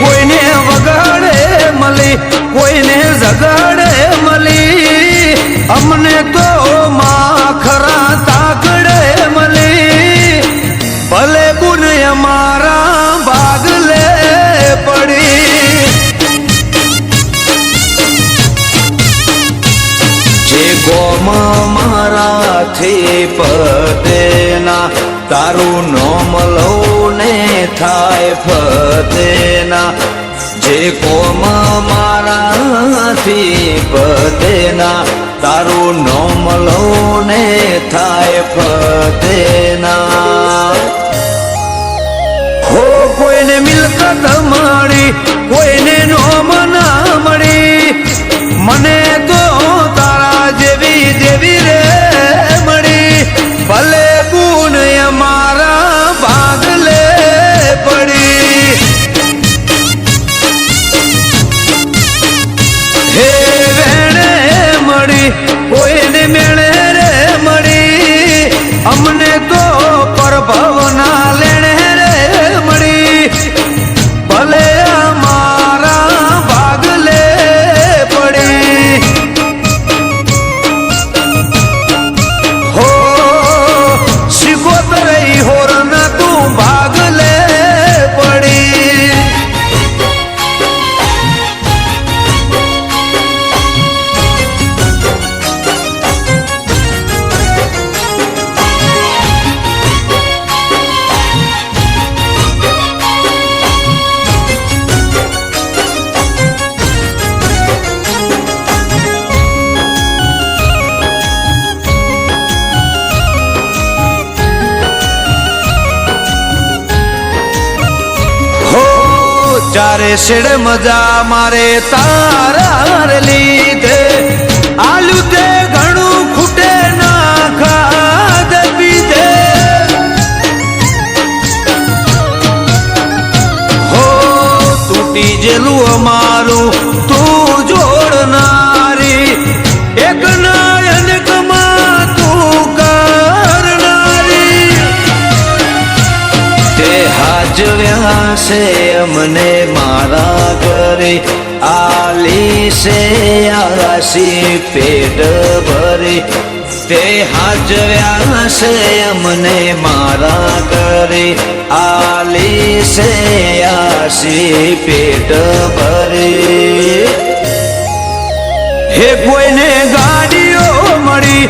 કોઈને વગાડે મળી, કોઈને ઝઘડે મળી, અમને તો માખરા તાકડે મળી. ભલે ગુણ અમારા ભાગલે પડી. જે ગોમ મારાથી પદેના, તારું નોમ લઉં ને થાય ફતેના. જે કોમ મારાથી પદેના, તારું નોમ લઉં ને થાય ફતેના. હો કોઈને મિલકત મળી, કોઈને નોમ ના મળી, મને તો તારા જેવી દેવી રે મળી. ભલે ગુણ અમારા ભાગલે પડી. હે વેણે મળી, કોઈને મેળે રે મળી, અમને તો પરભવના લેણે રે મળી. ભલે અમારા ભાગલે પડી. હો શિકોતરઈ હોરના તું ભાગલે પડી. ચારે શેડ મજા મારે તારા લીધે, આલુ તે ઘણું ખૂટે ના ખાદ પીધે. હો તૂટી જેલું અમારું તું જોડનારી, એક નાયનકમાં તું કરનારી. તે હાજવ્યા છે અમને મારા ઘરે, આલી છે આસી પેટ ભરે. તે હાજવ્યા છે અમને મારા ઘરે, આલી છે આસી પેટ ભરે. હે કોઈને ગાડીઓ મળી,